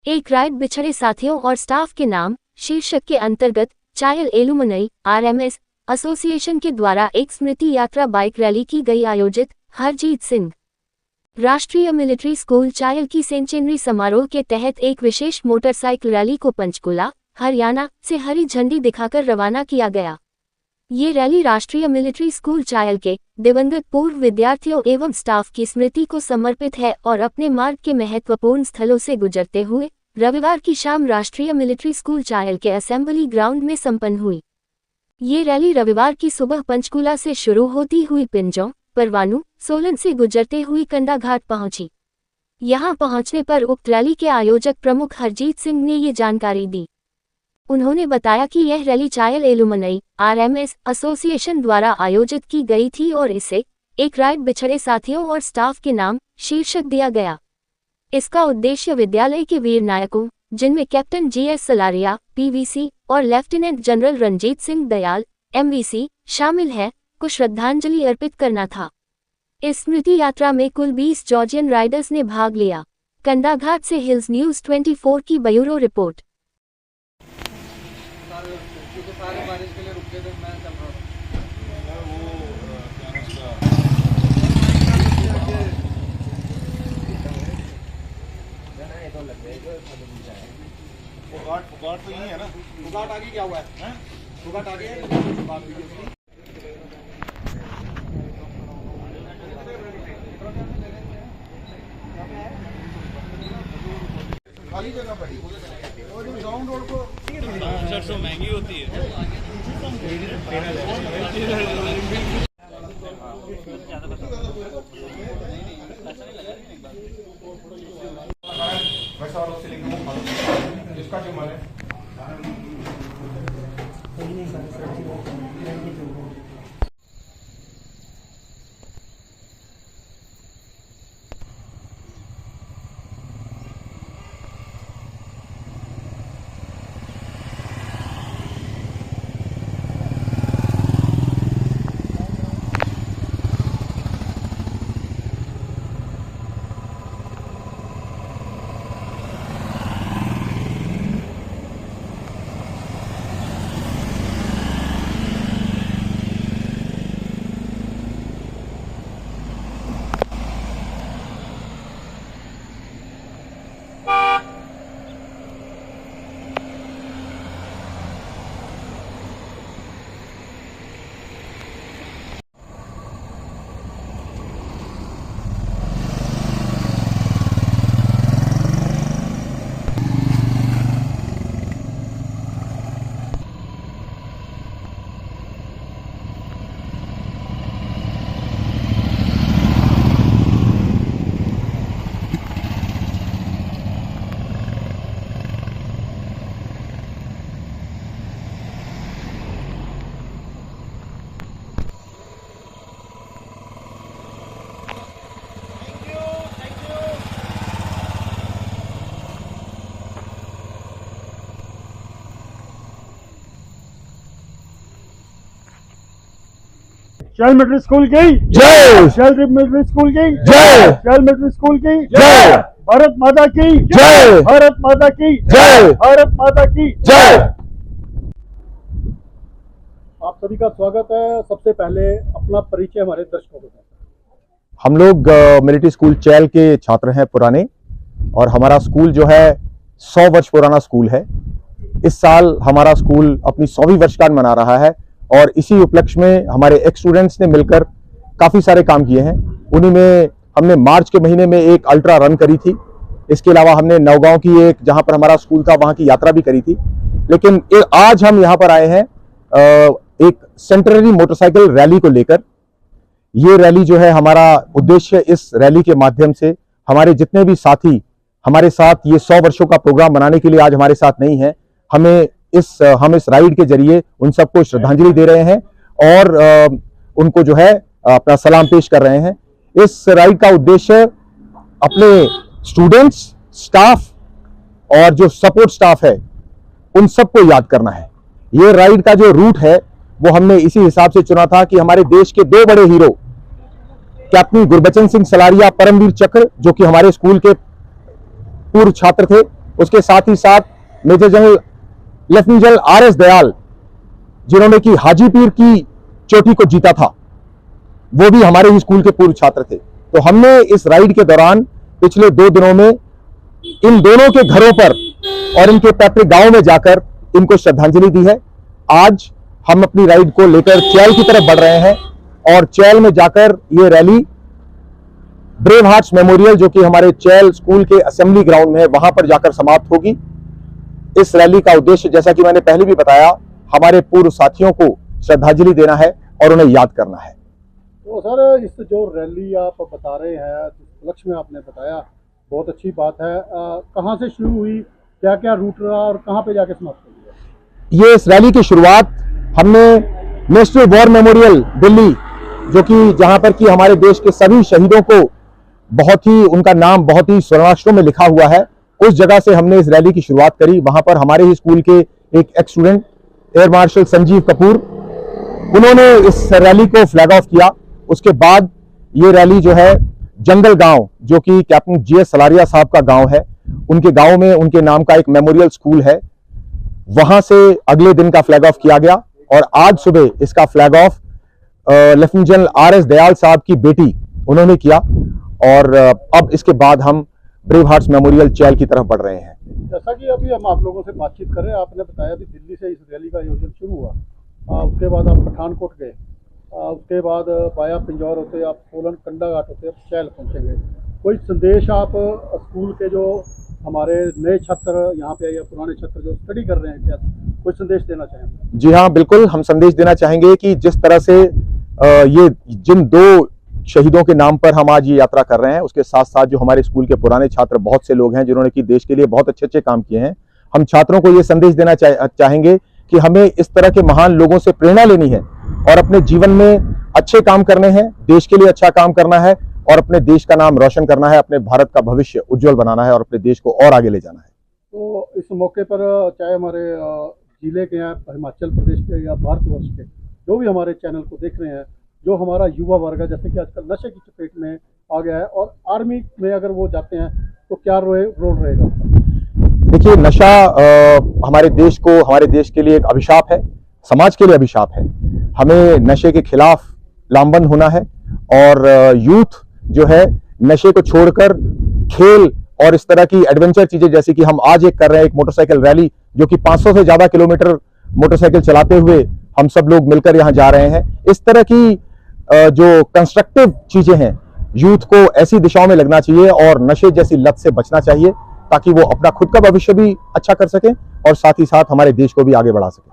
एक राइड बिछड़े साथियों और स्टाफ के नाम शीर्षक के अंतर्गत चायल एलुमनई आरएमएस एसोसिएशन के द्वारा एक स्मृति यात्रा बाइक रैली की गई आयोजित। हरजीत सिंह राष्ट्रीय मिलिट्री स्कूल चायल की सेंचुरी समारोह के तहत एक विशेष मोटरसाइकिल रैली को पंचकुला, हरियाणा से हरी झंडी दिखाकर रवाना किया गया। ये रैली राष्ट्रीय मिलिट्री स्कूल चायल के दिवंगत पूर्व विद्यार्थियों एवं स्टाफ की स्मृति को समर्पित है और अपने मार्ग के महत्वपूर्ण स्थलों से गुजरते हुए रविवार की शाम राष्ट्रीय मिलिट्री स्कूल चायल के असेंबली ग्राउंड में संपन्न हुई। ये रैली रविवार की सुबह पंचकुला से शुरू होती हुई पिंजौं, परवाणू, सोलन से गुजरते हुई कंडाघाट पहुंची। यहां पहुंचने पर उक्त रैली के आयोजक प्रमुख हरजीत सिंह ने ये जानकारी दी। उन्होंने बताया कि यह रैली चायल एलुमनई आरएमएस एसोसिएशन द्वारा आयोजित की गई थी और इसे एक राइड बिछड़े साथियों और स्टाफ के नाम शीर्षक दिया गया। इसका उद्देश्य विद्यालय के वीर नायकों, जिनमें कैप्टन जीएस सलारिया पीवीसी और lieutenant general Ranjit Singh Dayal MVC शामिल है, को श्रद्धांजलि अर्पित करना था। इस स्मृति यात्रा में कुल 20 जॉर्जियन राइडर्स ने भाग लिया। कंडाघाट से हिल्स न्यूज 24 की ब्यूरो रिपोर्ट। सारे बारिश के लिए रुके थे, मैं चल रहा फुगाट तो यही है ना। फुगाट आगे क्या हुआ है? फुगाट आगे है। खाली जगह पड़ी और जो ग्राउंड रोड को 700 महंगी होती है। वैसा वाला से लेकर इसका जो मन है चायल मिलिट्री स्कूल की जय। चायल मिलिट्री स्कूल की जय। चायल मिलिट्री स्कूल की जय। भारत माता की जय। भारत माता की जय। भारत माता की जय। आप सभी का स्वागत है। सबसे पहले अपना परिचय हमारे दर्शकों को दें। हम लोग मिलिट्री स्कूल चायल के छात्र हैं पुराने, और हमारा स्कूल जो है 100 वर्ष पुराना स्कूल है। इस साल हमारा स्कूल अपनी 100वीं वर्षगांठ मना रहा है, और इसी उपलक्ष्य में हमारे एक्स स्टूडेंट्स ने मिलकर काफ़ी सारे काम किए हैं। उन्हीं में हमने मार्च के महीने में एक अल्ट्रा रन करी थी। इसके अलावा हमने नौगांव की एक, जहां पर हमारा स्कूल था, वहां की यात्रा भी करी थी। लेकिन आज हम यहां पर आए हैं एक सेंटनरी मोटरसाइकिल रैली को लेकर। ये रैली जो है, हमारा उद्देश्य इस रैली के माध्यम से हमारे जितने भी साथी हमारे साथ ये 100 वर्षों का प्रोग्राम बनाने के लिए आज हमारे साथ नहीं है, हम इस राइड के जरिए उन सबको श्रद्धांजलि दे रहे हैं और उनको जो है अपना सलाम पेश कर रहे हैं। इस राइड का उद्देश्य अपने स्टूडेंट्स, स्टाफ और जो सपोर्ट स्टाफ है, उन सबको याद करना है। ये राइड का जो रूट है वो हमने इसी हिसाब से चुना था कि हमारे देश के 2 बड़े हीरो कैप्टन गुरबचन सिंह सलारिया परमवीर चक्र, जो कि हमारे स्कूल के पूर्व छात्र थे, उसके साथ ही साथ major general lieutenant general RS Dayal, जिन्होंने कि हाजी पीर की चोटी को जीता था, वो भी हमारे ही स्कूल के पूर्व छात्र थे। तो हमने इस राइड के दौरान पिछले 2 दिनों में इन दोनों के घरों पर और इनके पैतृक गांव में जाकर इनको श्रद्धांजलि दी है। आज हम अपनी राइड को लेकर चैल की तरफ बढ़ रहे हैं और चैल में जाकर ये रैली ब्रेव हार्ट्स मेमोरियल, जो कि हमारे चैल स्कूल के असेंबली ग्राउंड में है, वहां पर जाकर समाप्त होगी। इस रैली का उद्देश्य, जैसा कि मैंने पहले भी बताया, हमारे पूर्व साथियों को श्रद्धांजलि देना है और उन्हें याद करना है। तो सर, इस जो रैली आप बता रहे हैं, लक्ष्य में आपने बताया, बहुत अच्छी बात है। कहाँ से शुरू हुई, क्या क्या रूट रहा और कहाँ पे जाके समाप्त हुई? ये इस रैली की शुरुआत हमने नेशनल वॉर मेमोरियल दिल्ली, जो कि जहां पर कि हमारे देश के सभी शहीदों को बहुत ही, उनका नाम बहुत ही स्वर्णाक्षरों में लिखा हुआ है, उस जगह से हमने इस रैली की शुरुआत करी। वहां पर हमारे ही स्कूल के एक x student air marshal Sanjeev Kapoor, उन्होंने इस रैली को फ्लैग ऑफ किया। उसके बाद ये रैली जो है जंगल गांव, जो कि कैप्टन GS सलारिया साहब का गांव है, उनके गांव में उनके नाम का एक मेमोरियल स्कूल है, वहां से अगले दिन का फ्लैग ऑफ किया गया और आज सुबह इसका flag of lieutenant general RS Dayal साहब की बेटी उन्होंने किया और अब इसके बाद हम ब्रेव हार्ट्स मेमोरियल चैल की तरफ बढ़ रहे हैं। जैसा कि अभी हम आप लोगों से बातचीत कर रहे हैं, आपने बताया कि दिल्ली से इस रैली का आयोजन शुरू हुआ, उसके बाद आप पठानकोट गए, उसके बाद बाया पिंजौर होते आप सोलन कंडा घाट होते आप चैल पहुँचेंगे। कोई संदेश आप स्कूल के जो हमारे नए छात्र यहाँ पे या पुराने छात्र जो स्टडी कर रहे हैं, क्या कोई संदेश देना चाहेंगे? जी हाँ, बिल्कुल, हम संदेश देना चाहेंगे कि जिस तरह से ये जिन 2 शहीदों के नाम पर हम आज ये यात्रा कर रहे हैं, उसके साथ साथ जो हमारे स्कूल के पुराने छात्र बहुत से लोग हैं जिन्होंने कि देश के लिए बहुत अच्छे काम किए हैं, हम छात्रों को ये संदेश देना चाहेंगे कि हमें इस तरह के महान लोगों से प्रेरणा लेनी है और अपने जीवन में अच्छे काम करने हैं, देश के लिए अच्छा काम करना है और अपने देश का नाम रोशन करना है, अपने भारत का भविष्य उज्जवल बनाना है और अपने देश को और आगे ले जाना है। तो इस मौके पर चाहे हमारे जिले के हैं, हिमाचल प्रदेश के या भारतवर्ष के जो भी हमारे चैनल को देख रहे हैं, जो हमारा युवा वर्ग है, जैसे कि आजकल नशे की चपेट में आ गया है और आर्मी में अगर वो जाते हैं तो क्या रोल रहेगा? देखिए, नशा हमारे देश को, हमारे देश के लिए एक अभिशाप है, समाज के लिए अभिशाप है। हमें नशे के खिलाफ लामबंद होना है और यूथ जो है नशे को छोड़कर खेल और इस तरह की एडवेंचर चीजें, जैसे कि हम आज एक कर रहे हैं, एक मोटरसाइकिल रैली, जो कि 500 से ज्यादा किलोमीटर मोटरसाइकिल चलाते हुए हम सब लोग मिलकर यहाँ जा रहे हैं। इस तरह की जो कंस्ट्रक्टिव चीजें हैं, यूथ को ऐसी दिशाओं में लगना चाहिए और नशे जैसी लत से बचना चाहिए, ताकि वो अपना खुद का भविष्य भी अच्छा कर सके और साथ ही साथ हमारे देश को भी आगे बढ़ा सके।